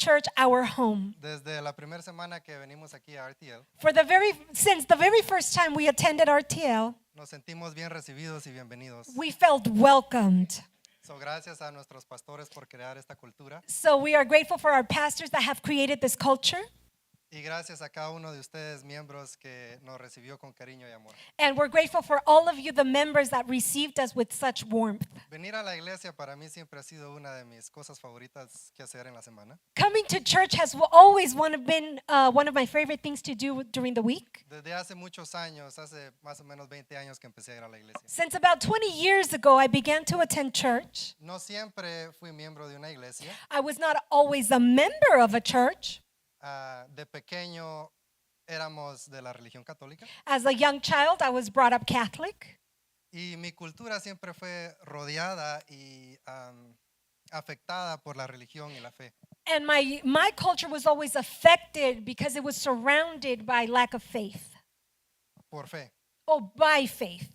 church our home. Desde la primera semana que venimos aquí a RTL, Since the very first time we attended RTL, nos sentimos bien recibidos y bienvenidos. we felt welcomed. So, gracias a nuestros pastores por crear esta cultura So we are grateful for our pastors that have created this culture. y gracias a cada uno de ustedes miembros que nos recibió con cariño y amor. And we're grateful for all of you, the members that received us with such warmth. Venir a la iglesia para mí siempre ha sido una de mis cosas favoritas que hacer en la semana. Coming to church has always been one of my favorite things to do during the week. Desde hace muchos años, hace más o menos 20 años que empecé a ir a la iglesia. Since about 20 years ago, I began to attend church. No siempre fui miembro de una iglesia. I was not always a member of a church. De pequeño éramos de la religión católica As a young child, I was brought up Catholic. y mi cultura siempre fue rodeada y afectada por la religión y la fe. And my culture was always affected because it was surrounded by lack of faith. Por fe. By faith.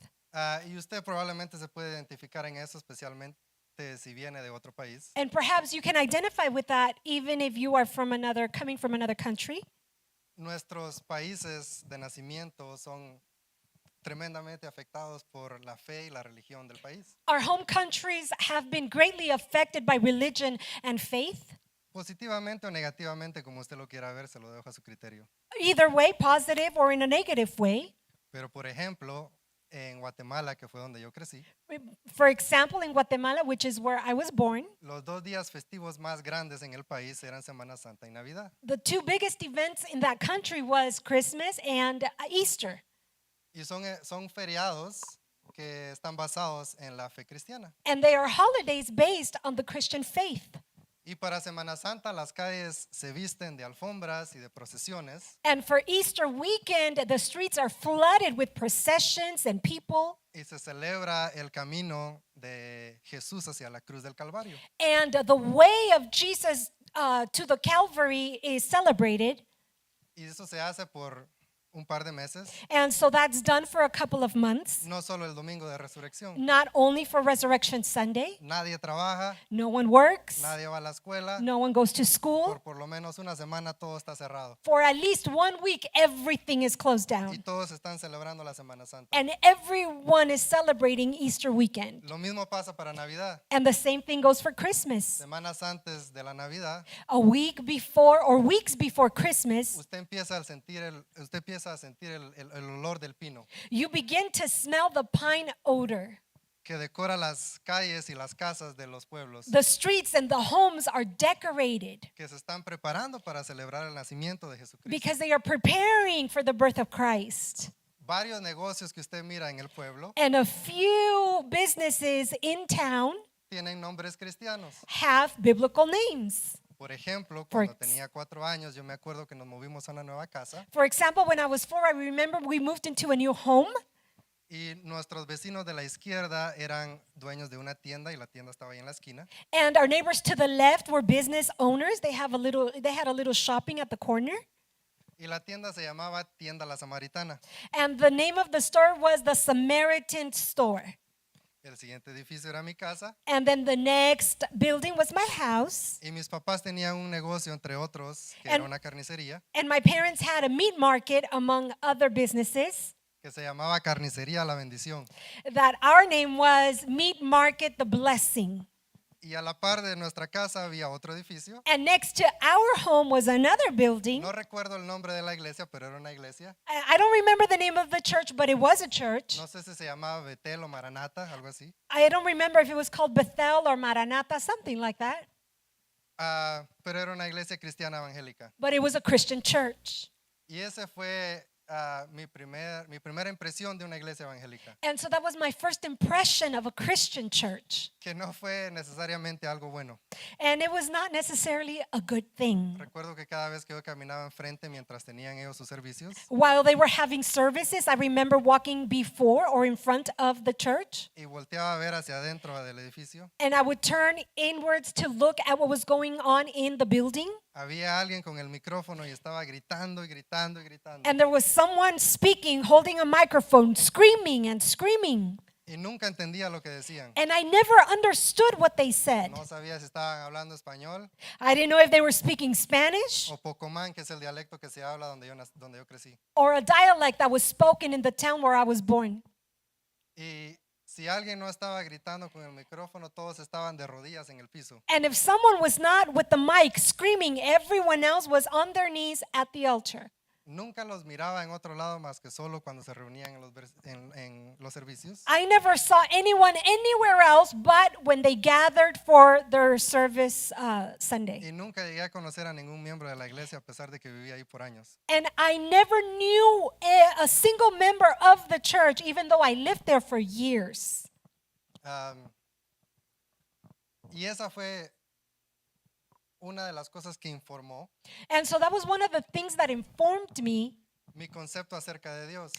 Y usted probablemente se puede identificar en eso, especialmente si viene de otro país. And perhaps you can identify with that even if you are coming from another country. Nuestros países de nacimiento son tremendamente afectados por la fe y la religión del país. Our home countries have been greatly affected by religion and faith. Positivamente o negativamente, como usted lo quiera ver, se lo dejo a su criterio. Either way, positive or in a negative way. Pero por ejemplo, en Guatemala, que fue donde yo crecí, For example, in Guatemala, which is where I was born, los dos días festivos más grandes en el país eran Semana Santa y Navidad. the two biggest events in that country was Christmas and Easter. Y son feriados que están basados en la fe cristiana. And they are holidays based on the Christian faith. Y para Semana Santa las calles se visten de alfombras y de procesiones And for Easter weekend, the streets are flooded with processions and people. y se celebra el camino de Jesús hacia la cruz del Calvario. And the way of Jesus to the Calvary is celebrated. Y eso se hace por un par de meses, And so that's done for a couple of months. no solo el domingo de resurrección. Not only for Resurrection Sunday. Nadie trabaja, No one works. nadie va a la escuela. No one goes to school. Por lo menos una semana todo está cerrado. For at least 1 week, everything is closed Y down. todos están celebrando la Semana Santa. And everyone is celebrating Easter weekend. Lo mismo pasa para Navidad. And the same thing goes for Christmas. Semanas antes de la Navidad, A week before or weeks before Christmas, usted empieza a sentir el olor del pino you begin to smell the pine odor. que decora las calles y las casas de los pueblos The streets and the homes are decorated que se están preparando para celebrar el nacimiento de Jesucristo. because they are preparing for the birth of Christ. Varios negocios que usted mira en el pueblo And a few businesses in town tienen nombres cristianos. have biblical names. Por ejemplo, For cuando tenía 4 años, yo me acuerdo que nos movimos a una nueva casa For example, when I was 4, I remember we moved into a new home. y nuestros vecinos de la izquierda eran dueños de una tienda y la tienda estaba ahí en la esquina. And our neighbors to the left were business owners. They had a little shopping at the corner. Y la tienda se llamaba Tienda La Samaritana. And the name of the store was the Samaritan store. El siguiente edificio era mi casa And then the next building was my house. y mis papás tenían un negocio, entre otros, que And- era una carnicería, And my parents had a meat market among other businesses que se llamaba Carnicería La Bendición. that our name was Meat Market the Blessing. Y a la par de nuestra casa había otro edificio. And next to our home was another building. No recuerdo el nombre de la iglesia, pero era una iglesia. I don't remember the name of the church, but it was a church. No sé si se llamaba Betel o Maranata, algo así. I don't remember if it was called Bethel or Maranatha, something like that. Pero era una iglesia cristiana evangélica. But it was a Christian church. Y ese fue mi primera impresión de una iglesia evangélica, And so that was my first impression of a Christian church. que no fue necesariamente algo bueno. And it was not necessarily a good thing. Recuerdo que cada vez que yo caminaba enfrente mientras tenían ellos sus servicios, While they were having services, I remember walking before or in front of the church. y volteaba a ver hacia adentro del edificio, And I would turn inwards to look at what was going on in the building. había alguien con el micrófono y estaba gritando y gritando y gritando. And there was someone speaking, holding a microphone, screaming and screaming. Y nunca entendía lo que decían. And I never understood what they said. No sabía si estaban hablando español I didn't know if they were speaking Spanish o pocomán, que es el dialecto que se habla donde yo crecí. or a dialect that was spoken in the town where I was born. Y si alguien no estaba gritando con el micrófono, todos estaban de rodillas en el piso. And if someone was not with the mic screaming, everyone else was on their knees at the altar. Nunca los miraba en otro lado más que solo cuando se reunían en los servicios. I never saw anyone anywhere else but when they gathered for their service Sunday. Y nunca llegué a conocer a ningún miembro de la iglesia a pesar de que vivía ahí por años. And I never knew a single member of the church, even though I lived there for years. Y esa fue una de las cosas que informó And so that was one of the things that informed me mi concepto acerca de Dios.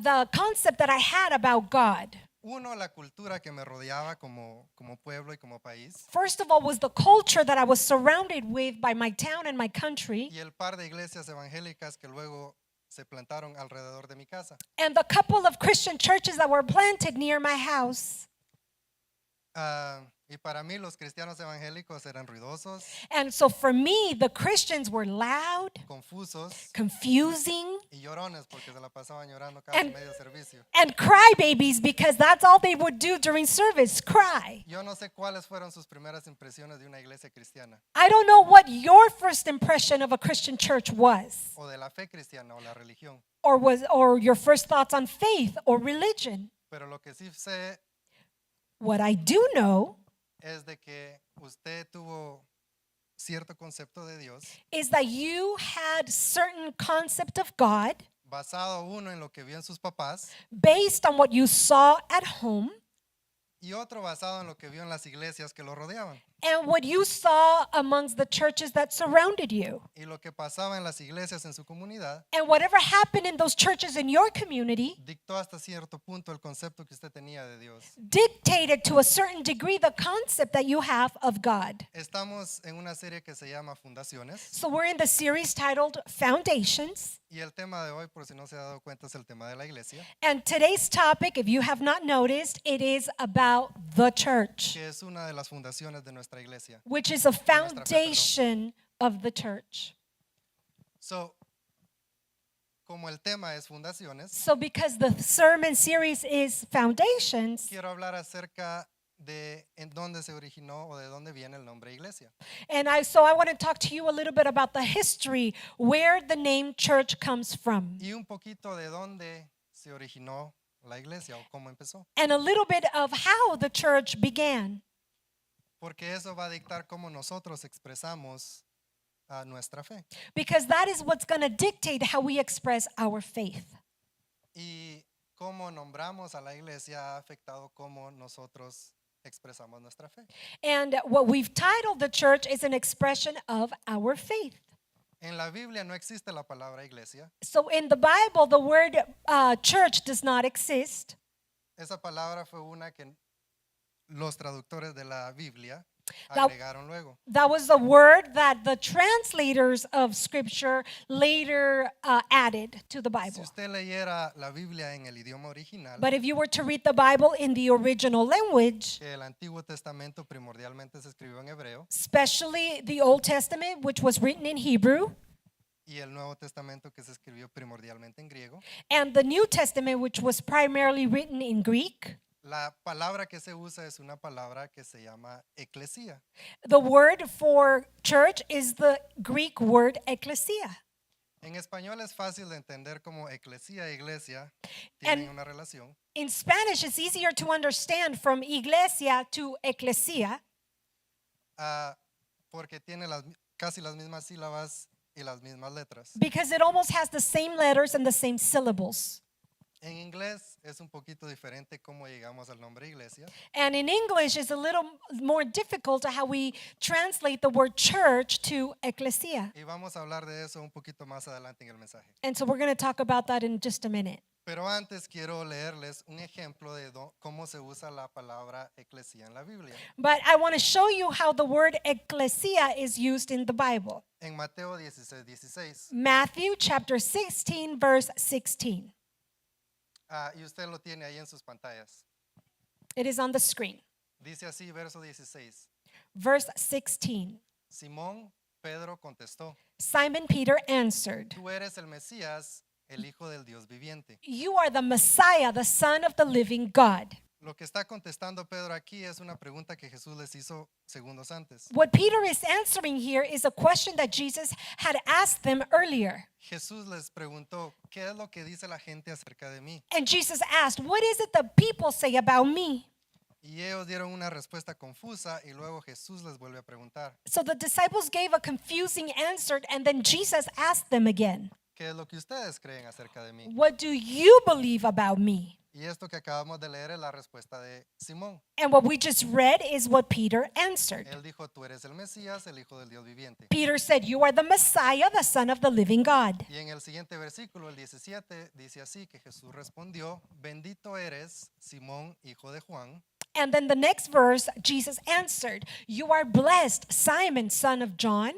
the concept that I had about God. Uno, la cultura que me rodeaba como pueblo y como país. First of all was the culture that I was surrounded with by my town and my country, Y el par de iglesias evangélicas que luego se plantaron alrededor de mi casa. and the couple of Christian churches that were planted near my house. Y para mí los cristianos evangélicos eran ruidosos, And so for me, the Christians were loud, confusos confusing, y llorones porque se la pasaban llorando cada And- medio servicio. and crybabies because that's all they would do during service, cry. Yo no sé cuáles fueron sus primeras impresiones de una iglesia cristiana I don't know what your first impression of a Christian church was, o de la fe cristiana o la religión, or your first thoughts on faith or religion. pero lo que sí sé What I do know es de que usted tuvo cierto concepto de Dios is that you had certain concept of God basado uno en lo que vio en sus papás based on what you saw at home y otro basado en lo que vio en las iglesias que lo rodeaban. and what you saw amongst the churches that surrounded you. Y lo que pasaba en las iglesias en su comunidad And whatever happened in those churches in your community dictó hasta cierto punto el concepto que usted tenía de Dios. dictated to a certain degree the concept that you have of God. Estamos en una serie que se llama Fundaciones So we're in the series titled Foundations. y el tema de hoy, por si no se ha dado cuenta, es el tema de la iglesia, And today's topic, if you have not noticed, it is about the church, que es una de las fundaciones de nuestra iglesia. which is a nuestra fe, perdón. foundation of the church. So, como el tema es fundaciones, So because the sermon series is Foundations, quiero hablar acerca de en dónde se originó o de dónde viene el nombre iglesia. and I want to talk to you a little bit about the history, where the name church comes from, Y un poquito de dónde se originó la iglesia o cómo empezó. and a little bit of how the church began. Porque eso va a dictar cómo nosotros expresamos nuestra fe. Because that is what's going to dictate how we express our faith. Y cómo nombramos a la iglesia ha afectado cómo nosotros expresamos nuestra fe. And what we've titled the church is an expression of our faith. En la Biblia no existe la palabra iglesia. So in the Bible, the word church does not exist. Esa palabra fue una que los traductores de la Biblia That- agregaron luego. That was the word that the translators of scripture later added to the Si Bible. usted leyera la Biblia en el idioma original, But if you were to read the Bible in the original language, que el Antiguo Testamento primordialmente se escribió en hebreo especially the Old Testament, which was written in Hebrew, y el Nuevo Testamento que se escribió primordialmente en griego, and the New Testament, which was primarily written in Greek, la palabra que se usa es una palabra que se llama eclesía. the word for church is the Greek word ekklesia. En español es fácil de entender como eclesía e iglesia And- tienen una relación, In Spanish, it's easier to understand from iglesia to ekklesia porque tiene casi las mismas sílabas y las mismas letras. because it almost has the same letters and the same syllables. En inglés es un poquito diferente cómo llegamos al nombre iglesia, And in English, it's a little more difficult how we translate the word church to ekklesia. y vamos a hablar de eso un poquito más adelante en el mensaje. And so we're going to talk about that in just a minute. Pero antes quiero leerles un ejemplo de cómo se usa la palabra eclesía en la Biblia. But I want to show you how the word ekklesia is used in the Bible. En Mateo 16:16. Matthew chapter 16, verse 16. Y usted lo tiene ahí en sus pantallas. It is on the screen. Dice así, verso 16. Verse 16. Simón Pedro contestó, Simon Peter answered, tú eres el Mesías, el Hijo del Dios viviente. "You are the Messiah, the Son of the living God." Lo que está contestando Pedro aquí es una pregunta que Jesús les hizo segundos antes. What Peter is answering here is a question that Jesus had asked them earlier. Jesús les preguntó, ¿qué es lo que dice la gente acerca de mí? And Jesus asked, "What is it the people say about me?" Y ellos dieron una respuesta confusa y luego Jesús les vuelve a preguntar, So the disciples gave a confusing answer, and then Jesus asked them again, ¿qué es lo que ustedes creen acerca de mí? "What do you believe about me?" Y esto que acabamos de leer es la respuesta de Simón. And what we just read is what Peter answered. Él dijo, tú eres el Mesías, el Hijo del Dios viviente. Peter said, "You are the Messiah, the Son of the living God." Y en el siguiente versículo, el 17, dice así que Jesús respondió, bendito eres, Simón, hijo de Juan, And then the next verse, Jesus answered, "You are blessed, Simon, son of John."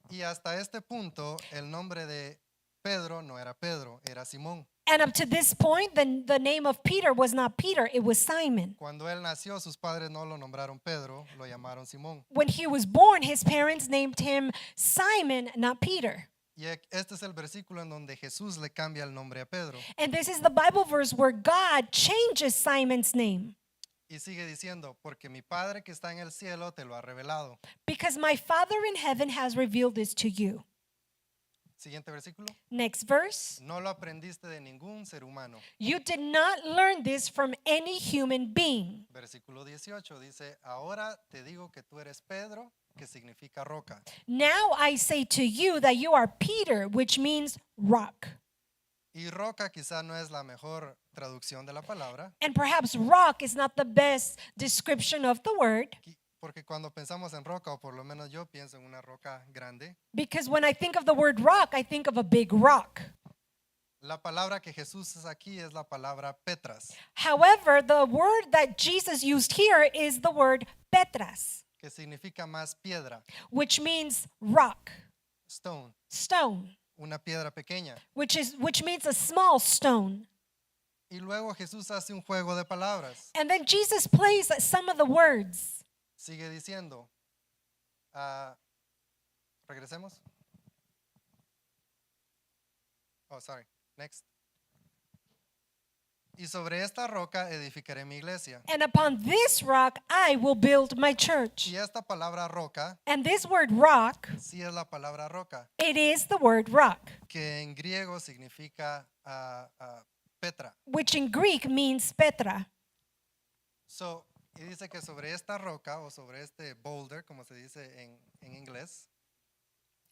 y hasta este punto el nombre de Pedro no era Pedro, era Simón. And up to this point, the name of Peter was not Peter, it was Simon. Cuando él nació, sus padres no lo nombraron Pedro, lo llamaron Simón. When he was born, his parents named him Simon, not Peter. Y este es el versículo en donde Jesús le cambia el nombre a Pedro. And this is the Bible verse where God changes Simon's name. Y sigue diciendo, porque mi Padre que está en el cielo te lo ha revelado. Because my Father in heaven has revealed this to you. Siguiente versículo. Next verse. No lo aprendiste de ningún ser humano. You did not learn this from any human being. Versículo 18 dice, ahora te digo que tú eres Pedro, que significa roca. Now I say to you that you are Peter, which means rock. Y roca quizá no es la mejor traducción de la palabra, And perhaps rock is not the best description of the word, porque cuando pensamos en roca, o por lo menos yo pienso en una roca grande, because when I think of the word rock, I think of a big rock. la palabra que Jesús usa aquí es la palabra Petras, However, the word that Jesus used here is the word Petras, que significa más piedra, which means rock, stone, stone, una piedra pequeña. which means a small stone. Y luego Jesús hace un juego de palabras. And then Jesus plays some of the words. Sigue diciendo, regresemos. Oh, sorry. Next. Y sobre esta roca edificaré mi iglesia. And upon this rock I will build my church. Y esta palabra roca, And this word rock, sí es la palabra roca, it is the word rock, que en griego significa Petra. which in Greek means Petra. Y dice que sobre esta roca o sobre este boulder, como se dice en inglés,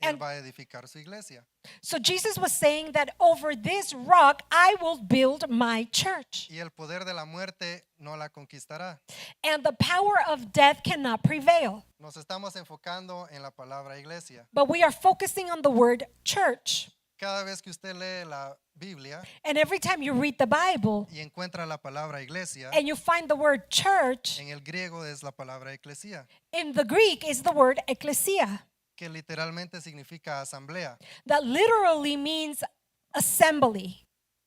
él va a edificar su iglesia. So Jesus was saying that over this rock I will build my church. Y el poder de la muerte no la conquistará. And the power of death cannot prevail. Nos estamos enfocando en la palabra iglesia. But we are focusing on the word church. Cada vez que usted lee la Biblia And every time you read the Bible y encuentra la palabra iglesia, and you find the word church, en el griego es la palabra eclesia, in the Greek is the word ecclesia, que literalmente significa asamblea that literally means assembly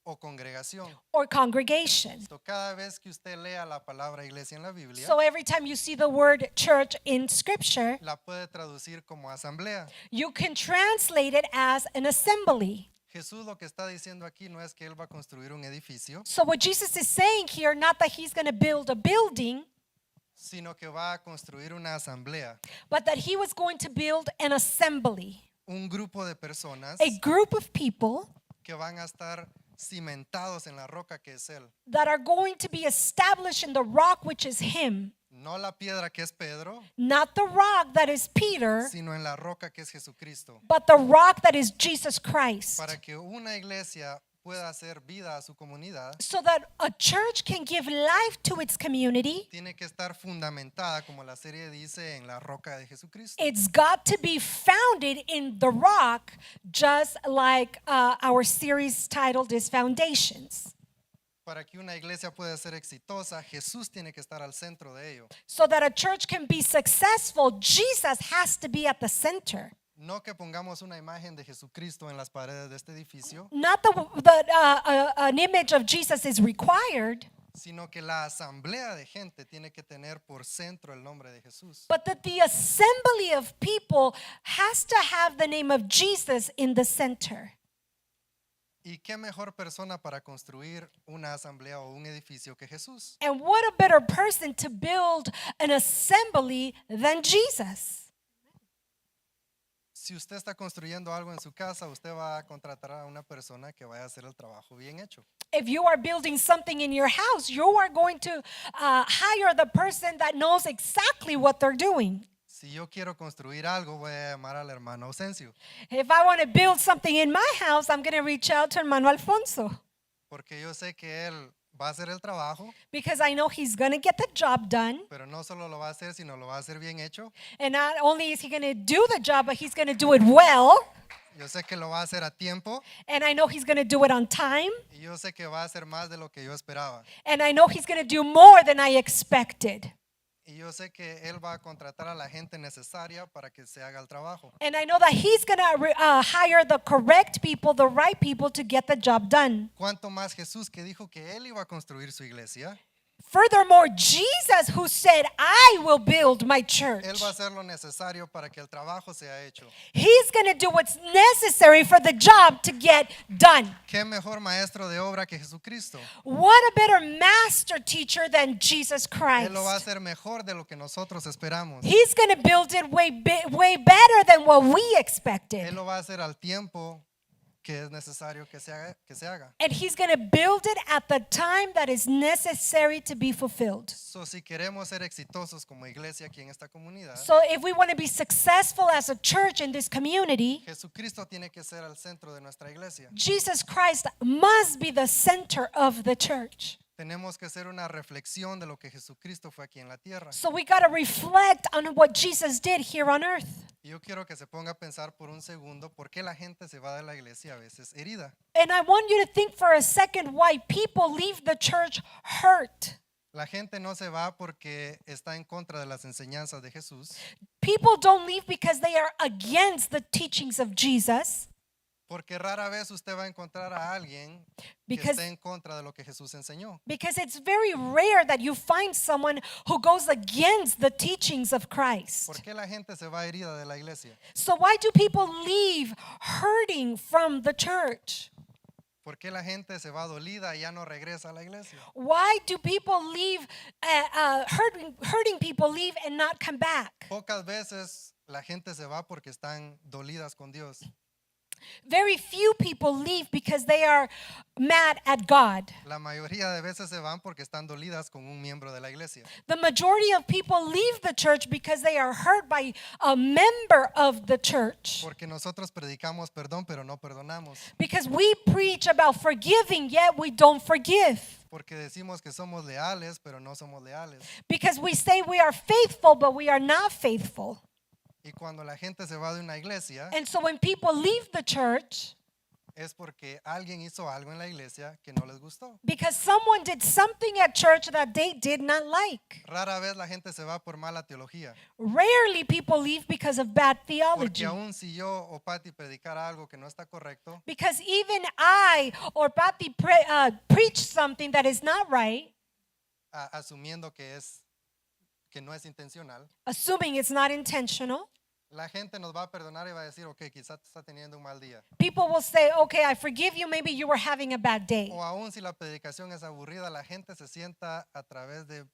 o congregación. or congregation. Cada vez que usted lea la palabra iglesia en la Biblia, So every time you see the word church in scripture, la puede traducir como asamblea. you can translate it as an assembly. Jesús lo que está diciendo aquí no es que él va a construir un edificio, So what Jesus is saying here, not that he's going to build a building, sino que va a construir una asamblea, but that he was going to build an assembly, un grupo de personas a group of people que van a estar cimentados en la roca que es él. that are going to be established in the rock which is him, No la piedra que es Pedro, not the rock that is Peter, sino en la roca que es Jesucristo. but the rock that is Jesus Christ. Para que una iglesia pueda hacer vida a su comunidad, So that a church can give life to its community, tiene que estar fundamentada, como la serie dice, en la roca de Jesucristo. it's got to be founded in the rock, just like our series titled is Foundations. Para que una iglesia pueda ser exitosa, Jesús tiene que estar al centro de ello. So that a church can be successful, Jesus has to be at the center. No que pongamos una imagen de Jesucristo en las paredes de este edificio, Not that an image of Jesus is required, sino que la asamblea de gente tiene que tener por centro el nombre de Jesús. but that the assembly of people has to have the name of Jesus in the center. ¿Y qué mejor persona para construir una asamblea o un edificio que Jesús? And what a better person to build an assembly than Jesus? Si usted está construyendo algo en su casa, usted va a contratar a una persona que vaya a hacer el trabajo bien hecho. If you are building something in your house, you are going to hire the person that knows exactly what they're doing. Si yo quiero construir algo, voy a llamar al hermano Ausencio, If I want to build something in my house, I'm going to reach out to Hermano Alfonso porque yo sé que él va a hacer el trabajo, because I know he's going to get the job done. pero no solo lo va a hacer, sino lo va a hacer bien hecho. And not only is he going to do the job, but he's going to do it well. Yo sé que lo va a hacer a tiempo And I know he's going to do it on time. y yo sé que va a hacer más de lo que yo esperaba. And I know he's going to do more than I expected. Y yo sé que él va a contratar a la gente necesaria para que se haga el trabajo. And I know that he's going to hire the correct people, the right people to get the job done. ¿Cuánto más Jesús, que dijo que él iba a construir su iglesia? Furthermore, Jesus, who said, I will build my church, Él va a hacer lo necesario para que el trabajo sea hecho. he's going to do what's necessary for the job to get done. ¿Qué mejor maestro de obra que Jesucristo? What a better master teacher than Jesus Christ. Él lo va a hacer mejor de lo que nosotros esperamos. He's going to build it way better than what we Él expected. lo va a hacer al tiempo que es necesario que se haga. And he's going to build it at the time that is necessary to be fulfilled. So, si queremos ser exitosos como iglesia aquí en esta comunidad, So if we want to be successful as a church in this community, Jesucristo tiene que ser el centro de nuestra iglesia. Jesus Christ must be the center of the church. Tenemos que hacer una reflexión de lo que Jesucristo fue aquí en la tierra. So we got to reflect on what Jesus did here on earth. Y yo quiero que se ponga a pensar por un segundo por qué la gente se va de la iglesia a veces herida. And I want you to think for a second why people leave the church hurt. La gente no se va porque está en contra de las enseñanzas de Jesús, People don't leave because they are against the teachings of Jesus. porque rara vez usted va a encontrar a alguien que Because- esté en contra de lo que Jesús enseñó. Because it's very rare that you find someone who goes against the teachings of Christ. ¿Por qué la gente se va herida de la iglesia? So why do people leave hurting from the church? ¿Por qué la gente se va dolida y ya no regresa a la iglesia? Why do people leave, hurting people leave and not come back? Pocas veces la gente se va porque están dolidas con Dios. Very few people leave because they are mad at God. La mayoría de veces se van porque están dolidas con un miembro de la iglesia. The majority of people leave the church because they are hurt by a member of the church. Porque nosotros predicamos perdón, pero no perdonamos. Because we preach about forgiving, yet we don't forgive. Porque decimos que somos leales, pero no somos leales. Because we say we are faithful, but we are not faithful. Y cuando la gente se va de una iglesia, And so when people leave the church, es porque alguien hizo algo en la iglesia que no les gustó. because someone did something at church that they did not like. Rara vez la gente se va por mala teología. Rarely people leave because of bad theology. Porque aún si yo o Patty predicara algo que no está correcto, Because even I or Patty preach something that is not right, asumiendo que no es intencional, assuming it's not intentional, la gente nos va a perdonar y va a decir, ok, quizás está teniendo un mal día. people will say, okay, I forgive you, maybe you were having a bad day. O aún si la predicación es aburrida, la gente se sienta a través de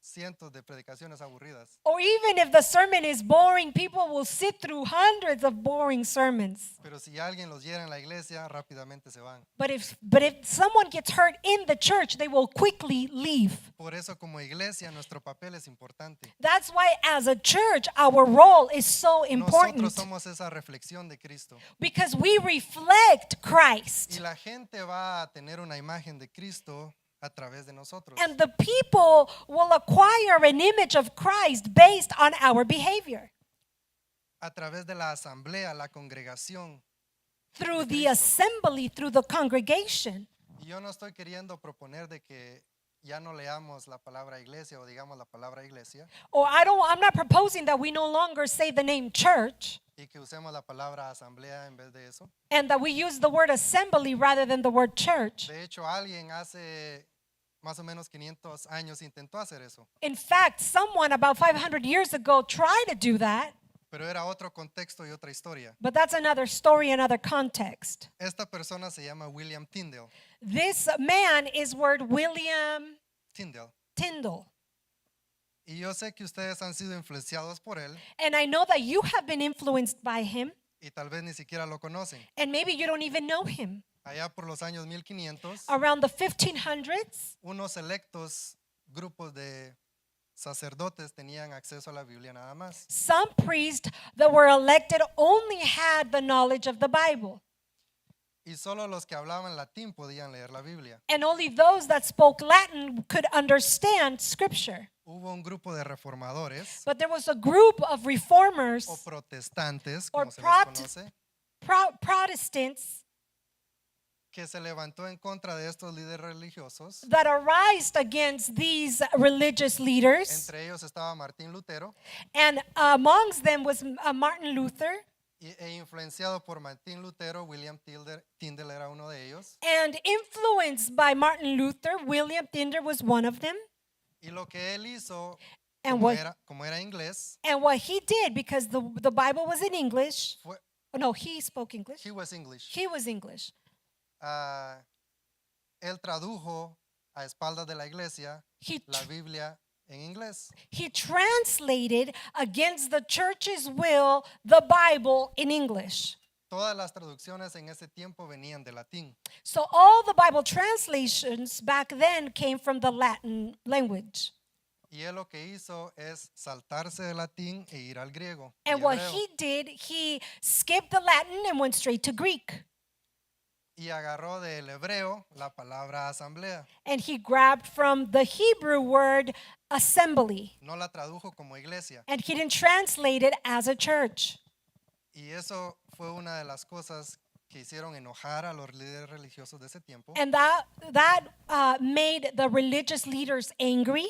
cientos de predicaciones aburridas. Or even if the sermon is boring, people will sit through hundreds of boring sermons. Pero si alguien los hiera en la iglesia, rápidamente se van. But if someone gets hurt in the church, they will quickly leave. Por eso como iglesia nuestro papel es importante. That's why as a church, our role is so important. Nosotros somos esa reflexión de Cristo. Because we reflect Christ. Y la gente va a tener una imagen de Cristo a través de nosotros. And the people will acquire an image of Christ based on our behavior. A través de la asamblea, la congregación. Through the assembly, through the congregation. Y yo no estoy queriendo proponer de que ya no leamos la palabra iglesia o digamos la palabra iglesia Or I'm not proposing that we no longer say the name church y que usemos la palabra asamblea en vez de eso. and that we use the word assembly rather than the word church. De hecho, alguien hace más o menos 500 años intentó hacer eso, In fact, someone about 500 years ago tried to do that, pero era otro contexto y otra historia. but that's another story, another context. Esta persona se llama William Tyndale. This man is word William Tyndale. Tyndall. Y yo sé que ustedes han sido influenciados por él And I know that you have been influenced by him, y tal vez ni siquiera lo conocen. and maybe you don't even know him. Allá por los años 1500, Around the 1500s, unos selectos grupos de sacerdotes tenían acceso a la Biblia nada más. some priests that were elected only had the knowledge of the Bible. Y solo los que hablaban latín podían leer la Biblia. And only those that spoke Latin could understand Scripture. Hubo un grupo de reformadores But there was a group of reformers, o protestantes, or como se les conoce, Protestants, que se levantó en contra de estos líderes religiosos. that arised against these religious leaders. Entre ellos estaba Martín Lutero, And amongst them was Martin Luther. e influenciado por Martín Lutero, William Tyndale era uno de ellos. And influenced by Martin Luther, William Tyndale was one of them. Y lo que él hizo, And como era inglés, what he did, because the Bible was in English. fue, Oh, no, he spoke English. he was English. He was English. Él tradujo a espaldas de la iglesia He, la Biblia en inglés. he translated against the church's will the Bible in English. Todas las traducciones en ese tiempo venían de latín. So all the Bible translations back then came from the Latin language. Y él lo que hizo es saltarse del latín e ir al griego. y And what hebreo. he did, he skipped the Latin and went straight to Greek. Y agarró del hebreo la palabra asamblea. And he grabbed from the Hebrew word assembly. No la tradujo como iglesia. And he didn't translate it as a church. Y eso fue una de las cosas que hicieron enojar a los líderes religiosos de ese tiempo. And that made the religious leaders angry.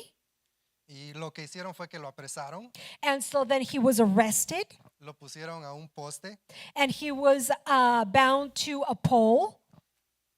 Y lo que hicieron fue que lo apresaron, And so then he was arrested lo pusieron a un poste, and he was bound to a pole.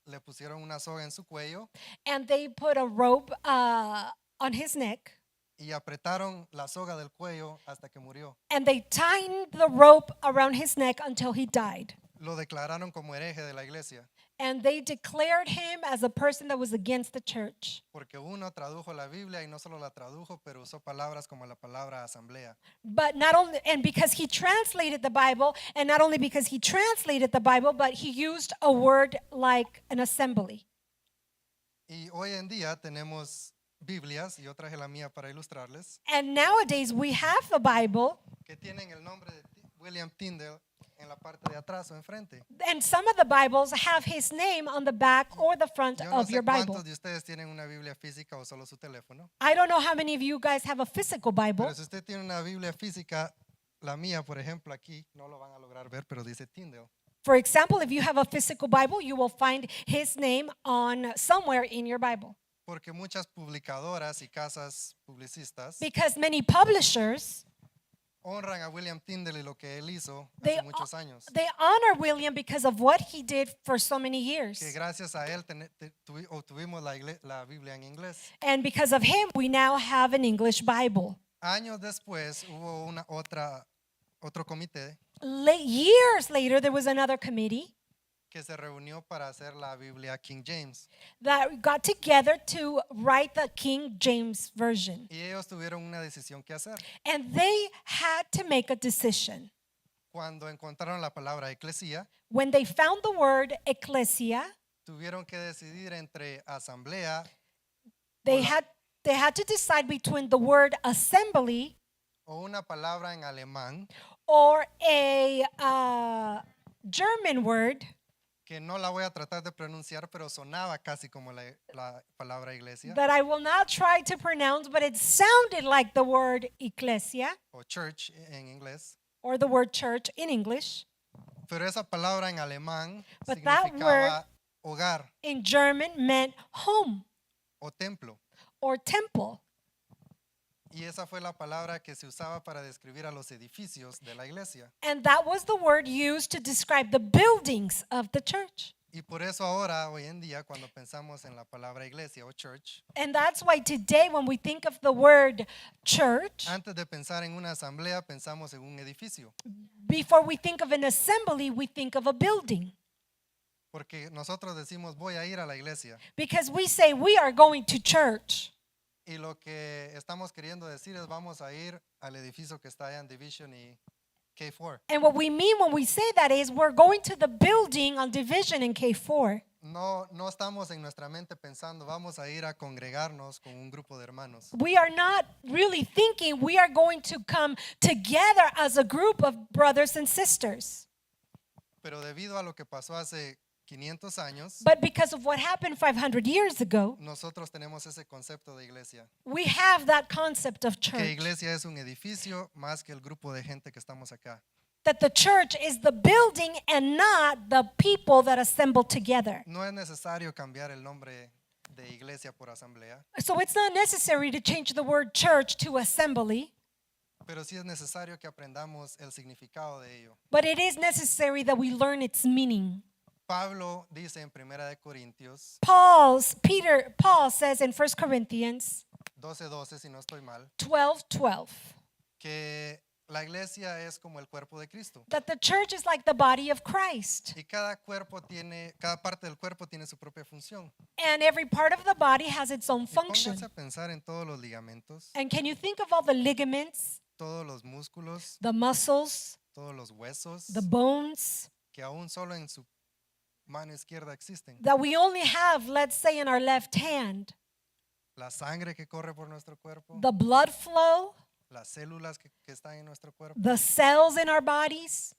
le pusieron una soga en su cuello And they put a rope on his neck. y apretaron la soga del cuello hasta que murió. And they tightened the rope around his neck until he died. Lo declararon como hereje de la iglesia And they declared him as a person that was against the church. porque uno tradujo la Biblia y no solo la tradujo, pero usó palabras como la palabra asamblea. But not only, and because he translated the Bible, and not only because he translated the Bible, but he used a word like an assembly. Y hoy en día tenemos Biblias, y yo traje la mía para ilustrarles, And nowadays we have the Bible, que tienen el nombre de William Tyndale en la parte de atrás o enfrente. and some of the Bibles have his name on the back or the front Yo no of sé your Bible. cuántos de ustedes tienen una Biblia física o solo su teléfono, I don't know how many of you guys have a physical Bible, pero si usted tiene una Biblia física, la mía, por ejemplo, aquí no lo van a lograr ver, pero dice Tyndale. For example, if you have a physical Bible, you will find his name on somewhere in your Bible. Porque muchas publicadoras y casas publicistas Because many publishers, honran a William Tyndale y lo que él hizo they, hace muchos años. they honor William because of what he did for so many years. Que gracias a él obtuvimos la Biblia en inglés. And because of him, we now have an English Bible. Años después hubo otro comité Years later, there was another committee que se reunió para hacer la Biblia King James. that got together to write the King James Version. Y ellos tuvieron una decisión que hacer. And they had to make a decision. Cuando encontraron la palabra eclesía, When they found the word ecclesia, tuvieron que decidir entre asamblea they had to decide between the word assembly o una palabra en alemán or a German word que no la voy a tratar de pronunciar, pero sonaba casi como la palabra iglesia that I will not try to pronounce, but it sounded like the word ecclesia o church en inglés. or the word church in English. Pero esa palabra en alemán But that significaba hogar In German meant home o templo. or temple. Y esa fue la palabra que se usaba para describir a los edificios de la iglesia. And that was the word used to describe the buildings of the church. Y por eso ahora, hoy en día, cuando pensamos en la palabra iglesia o church, And that's why today, when we think of the word church, antes de pensar en una asamblea, pensamos en un edificio. before we think of an assembly, we think of a building. Porque nosotros decimos, voy a ir a la iglesia. Because we say we are going to church. Y lo que estamos queriendo decir es, vamos a ir al edificio que está allá en Division y K4. And what we mean when we say that is we're going to the building on Division in K4. No estamos en nuestra mente pensando, vamos a ir a congregarnos con un grupo de hermanos. We are not really thinking we are going to come together as a group of brothers and sisters. Pero debido a lo que pasó hace 500 años, But because of what happened 500 years ago, nosotros tenemos ese concepto de iglesia. we have that concept of Que church. iglesia es un edificio más que el grupo de gente que estamos acá. That the church is the building and not the people that assemble together. No es necesario cambiar el nombre de iglesia por asamblea, So it's not necessary to change the word church to assembly, pero sí es necesario que aprendamos el significado de ello. but it is necessary that we learn its meaning. Pablo dice en Primera de Corintios Paul says in 1 Corinthians 12:12, si no estoy mal, 12:12 que la iglesia es como el cuerpo de Cristo. that the church is like the body of Christ, Y cada parte del cuerpo tiene su propia función. and every part of the body has its own Y function. pónganse a pensar en todos los ligamentos, And can you think of all the ligaments, todos los músculos, the muscles, todos los huesos, the bones que aún solo en su mano izquierda existen. that we only have, let's say, in our left hand? La sangre que corre por nuestro cuerpo, The blood flow, las células que están en nuestro cuerpo. the cells in our bodies.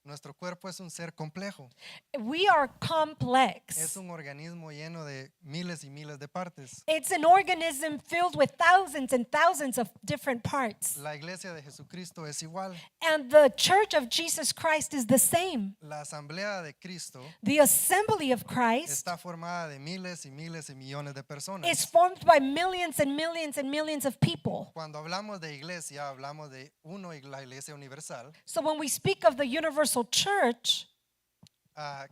Nuestro cuerpo es un ser complejo. We are Es complex. un organismo lleno de miles y miles de partes. It's an organism filled with thousands and thousands of different parts. La iglesia de Jesucristo es igual. And the church of Jesus Christ is the same. La asamblea de Cristo The assembly of Christ está formada de miles y miles y millones de is personas. formed by millions and millions and millions of people. Cuando hablamos de iglesia, hablamos de la iglesia universal, So when we speak of the universal church,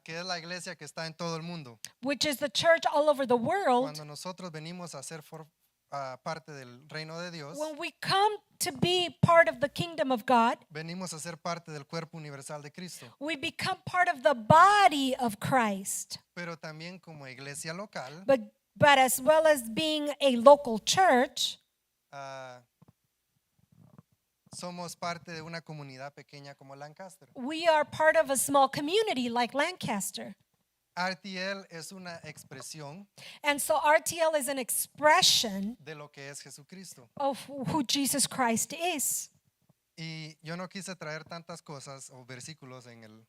que es la iglesia que está en todo el mundo. which is the church all over the world, Cuando nosotros venimos a ser parte del reino de Dios, when we come to be part of the kingdom of God, venimos a ser parte del cuerpo universal de Cristo. we become part of the body of Christ. Pero también como iglesia local, But as well as being a local church, ah, somos parte de una comunidad pequeña como Lancaster. we are part of a small community like Lancaster. RTL es una expresión And so RTL is an expression de lo que es Jesucristo. of who Jesus Christ is. Y yo no quise traer tantas cosas o versículos en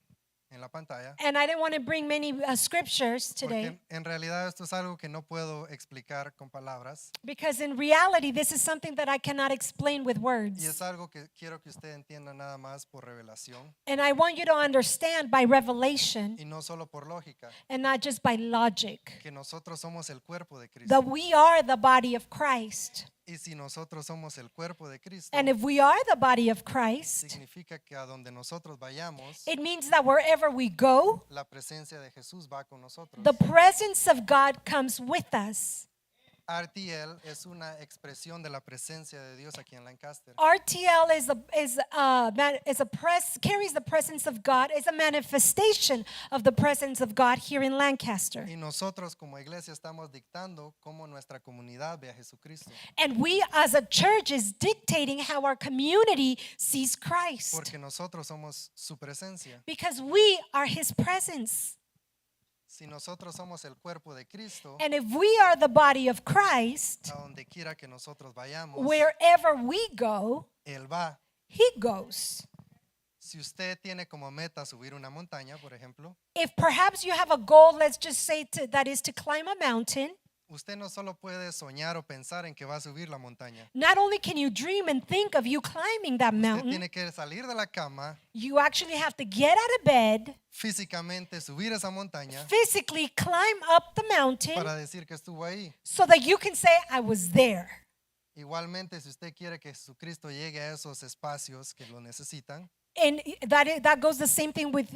la pantalla, And I didn't want to bring many scriptures today porque en realidad esto es algo que no puedo explicar con palabras because in reality, this is something that I cannot explain with y words. es algo que quiero que usted entienda nada más por revelación And I want you to understand by revelation y no solo por lógica, and not just by logic que nosotros somos el cuerpo de Cristo. that we are the body of Christ. Y si nosotros somos el cuerpo de Cristo, And if we are the body of Christ, significa que a donde nosotros vayamos, it means that wherever we go, la presencia de Jesús va con nosotros. the presence of God comes with us. RTL es una expresión de la presencia de Dios aquí en Lancaster. RTL carries the presence of God, is a manifestation of the presence of God here in Lancaster. Y nosotros como iglesia estamos dictando cómo nuestra comunidad ve a Jesucristo. And we as a church is dictating how our community sees Christ Porque nosotros somos su presencia. because we are his presence. Si nosotros somos el cuerpo de Cristo, And if we are the body of Christ, a donde quiera que nosotros vayamos, wherever we go, Él va. he goes. Si usted tiene como meta subir una montaña, por ejemplo, If perhaps you have a goal, let's just say that is to climb a mountain, usted no solo puede soñar o pensar en que va a subir la montaña. not only can you dream and think of you climbing that Usted mountain, tiene que salir de la cama, you actually have to get out of bed, físicamente subir esa montaña physically climb up the mountain para decir que estuvo ahí. so that you can say, I was there. Igualmente, si usted quiere que Jesucristo llegue a esos espacios que lo necesitan, And that goes the same thing with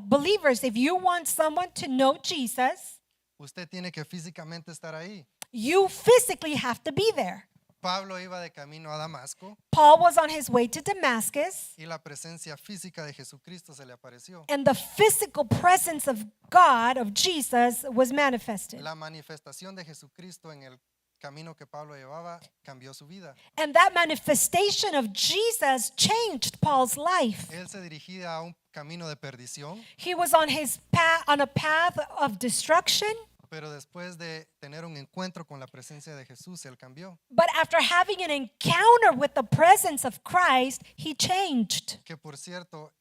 believers. If you want someone to know Jesus, usted tiene que físicamente estar ahí. you physically have to be there. Pablo iba de camino a Damasco Paul was on his way to Damascus, y la presencia física de Jesucristo se le apareció. and the physical presence of God, of Jesus, was manifested. La manifestación de Jesucristo en el camino que Pablo llevaba cambió su vida. And that manifestation of Jesus changed Paul's life. Él se dirigía a un camino de perdición, He was on his path, on a path of destruction, pero después de tener un encuentro con la presencia de Jesús, él cambió. but after having an encounter with the presence of Christ, he changed. Que por cierto,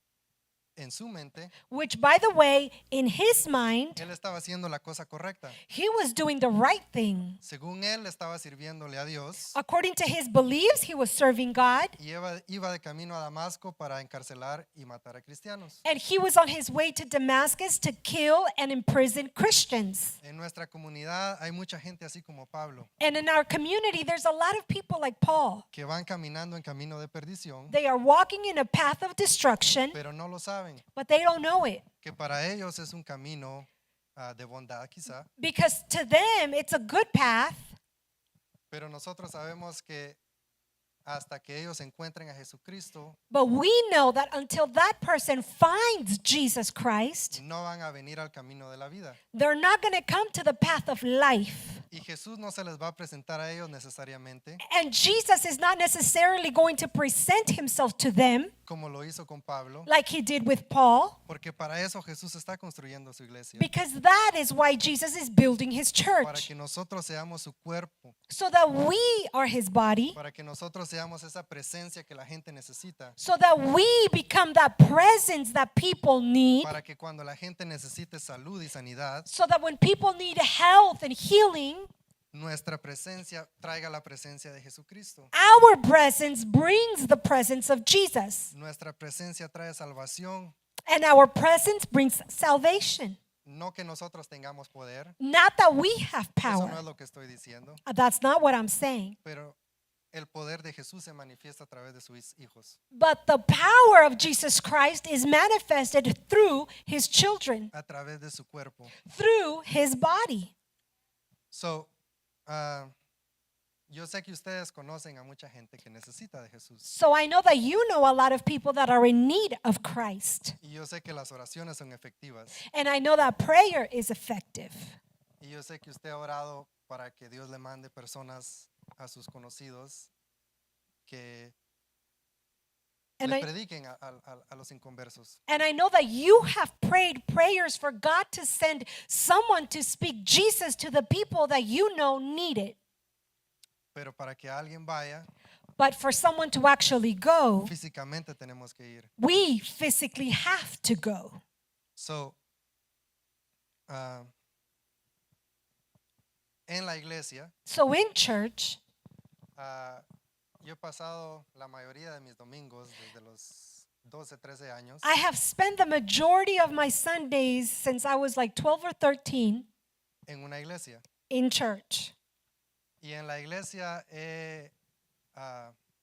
en su mente, Which, by the way, in his mind, él estaba haciendo la cosa correcta. he was doing the right thing. Según él, estaba sirviéndole a Dios According to his beliefs, he was serving God, y iba de camino a Damasco para encarcelar y matar a cristianos. and he was on his way to Damascus to kill and imprison Christians. En nuestra comunidad hay mucha gente así como Pablo, And in our community, there's a lot of people like Paul. que van caminando en camino de perdición, They are walking in a path of destruction, pero no lo saben, but they don't know it. que para ellos es un camino de bondad quizá, Because to them, it's a good path, pero nosotros sabemos que hasta que ellos encuentren a Jesucristo, but we know that until that person finds Jesus Christ, no van a venir al camino de la vida. they're not going to come to the path of life. Y Jesús no se les va a presentar a ellos necesariamente And Jesus is not necessarily going to present himself to them como lo hizo con Pablo, like he did with Paul, porque para eso Jesús está construyendo su iglesia, because that is why Jesus is building his para church, que nosotros seamos su cuerpo, so that we are his body, para que nosotros seamos esa presencia que la gente necesita, so that we become that presence that people need, para que cuando la gente necesite salud y sanidad, so that when people need health and healing, nuestra presencia traiga la presencia de Jesucristo. our presence brings the presence of Jesus, Nuestra presencia trae salvación, and our presence brings salvation. no que nosotros tengamos poder, Not that we have eso no power. es lo que estoy diciendo, That's not what I'm saying. pero el poder de Jesús se manifiesta a través de sus hijos, But the power of Jesus Christ is manifested through his children, a través de su cuerpo. through his body. So, yo sé que ustedes conocen a mucha gente que necesita de Jesús. So I know that you know a lot of people that are in need of Christ. Y yo sé que las oraciones son efectivas. And I know that prayer is effective. Y yo sé que usted ha orado para que Dios le mande personas a sus conocidos que And le I, prediquen a los inconversos. and I know that you have prayed prayers for God to send someone to speak Jesus to the people that you know need it. Pero para que alguien vaya, But for someone to actually go, físicamente tenemos que ir. we physically have to go. So, en la iglesia, So in church, yo he pasado la mayoría de mis domingos desde los 12, 13 años I have spent the majority of my Sundays since I was like 12 or 13 en una iglesia. in church. Y en la iglesia he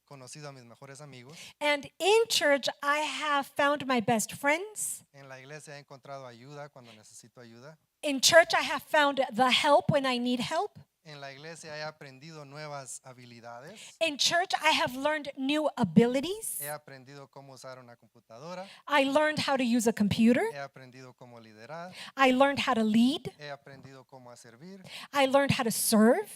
conocido a mis mejores amigos. And in church, I have found my best friends. En la iglesia he encontrado ayuda cuando necesito ayuda. In church, I have found the help when I need help. En la iglesia he aprendido nuevas habilidades. In church, I have learned new abilities. He aprendido cómo usar una computadora. I learned how to use a computer. He aprendido cómo liderar. I learned how to lead. He aprendido cómo servir. I learned how to serve.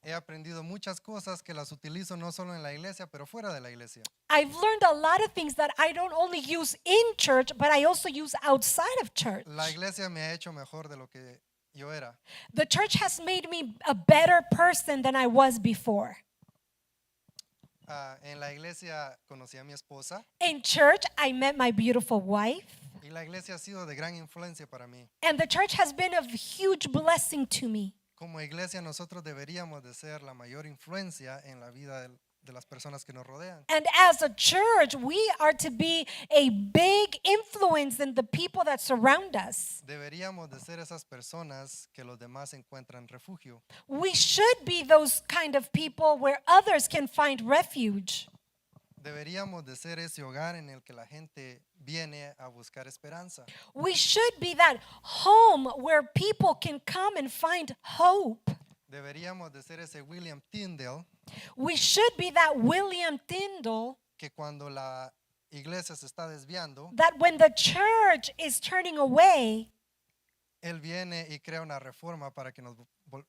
He aprendido muchas cosas que las utilizo no solo en la iglesia, pero fuera de la iglesia. I've learned a lot of things that I don't only use in church, but I also use outside of church. La iglesia me ha hecho mejor de lo que yo era. The church has made me a better person than I was before. En la iglesia conocí a mi esposa In church, I met my beautiful wife, y la iglesia ha sido de gran influencia para mí. and the church has been of huge blessing to me. Como iglesia nosotros deberíamos de ser la mayor influencia en la vida de las personas que nos rodean. And as a church, we are to be a big influence in the people that surround us. Deberíamos de ser esas personas que los demás encuentran refugio. We should be those kind of people where others can find refuge. Deberíamos de ser ese hogar en el que la gente viene a buscar esperanza. We should be that home where people can come and find hope. Deberíamos de ser ese William Tyndale We should be that William Tyndall que cuando la iglesia se está desviando, that when the church is turning away, él viene y crea una reforma para que nos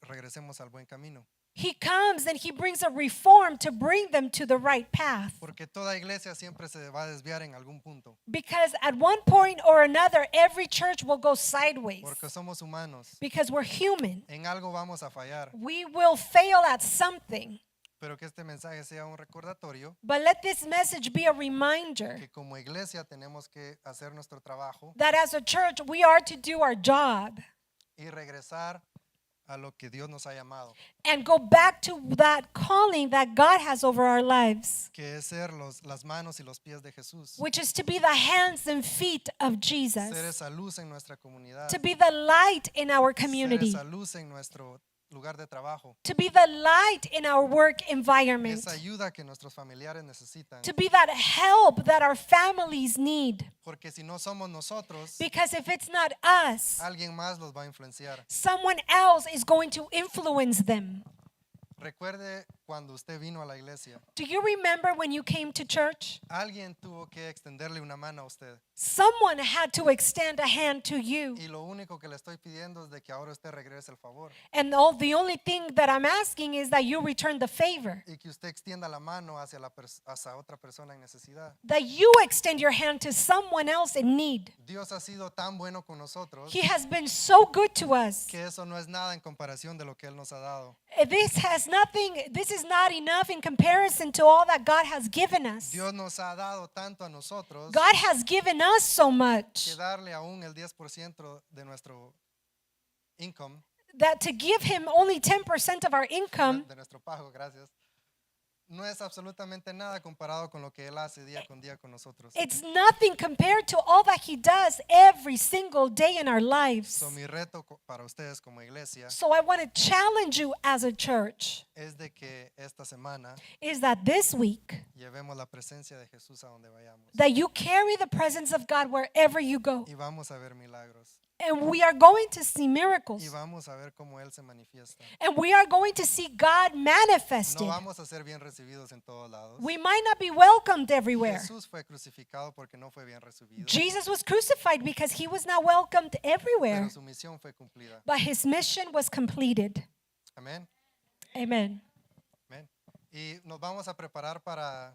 regresemos al buen camino. he comes and he brings a reform to bring them to the right path. Porque toda iglesia siempre se va a desviar en algún punto. Because at one point or another, every church will go sideways. Porque somos humanos. Because we're human. En algo vamos a fallar. We will fail at something. Pero que este mensaje sea un recordatorio But let this message be a reminder que como iglesia tenemos que hacer nuestro trabajo that as a church, we are to do our job y regresar a lo que Dios nos ha llamado, and go back to that calling that God has over our lives, que es ser las manos y los pies de Jesús, which is to be the hands and feet of ser Jesus, esa luz en nuestra comunidad, to be the light in our ser community, esa luz en nuestro lugar de trabajo, to be the light in our work environment, esa ayuda que nuestros familiares necesitan, to be that help that our families need. porque si no somos nosotros, Because if it's not us, alguien más los va a influenciar. someone else is going to influence them. Recuerde cuando usted vino a la iglesia, Do you remember when you came to church? alguien tuvo que extenderle una mano a usted. Someone had to extend a hand to you. Y lo único que le estoy pidiendo es de que ahora usted regrese el favor And the only thing that I'm asking is that you return the favor, y que usted extienda la mano hacia otra persona en necesidad. that you extend your hand to someone else in need. Dios ha sido tan bueno con nosotros He has been so good to us. que eso no es nada en comparación de lo que Él nos ha dado. This is not enough in comparison to all that God has given us. Dios nos ha dado tanto a nosotros God has given us so much que darle aún el 10% de nuestro income, that to give Him only 10% of our income de nuestro pago, gracias, no es absolutamente nada comparado con lo que Él hace día con día con nosotros. it's nothing compared to all that He does every single day in our lives. So, mi reto para ustedes como iglesia So I want to challenge you as a church es de que esta semana is that this week llevemos la presencia de Jesús a donde vayamos that you carry the presence of God wherever you go. y vamos a ver milagros And we are going to see miracles. y vamos a ver cómo Él se manifiesta. And we are going to see God No manifested. vamos a ser bien recibidos en todos lados. We might not be welcomed everywhere. Jesús fue crucificado porque no fue bien recibido, Jesus was crucified because He was not welcomed everywhere. pero su misión fue cumplida. But His mission was completed. Amén. Amen. Amén. Y nos vamos a preparar para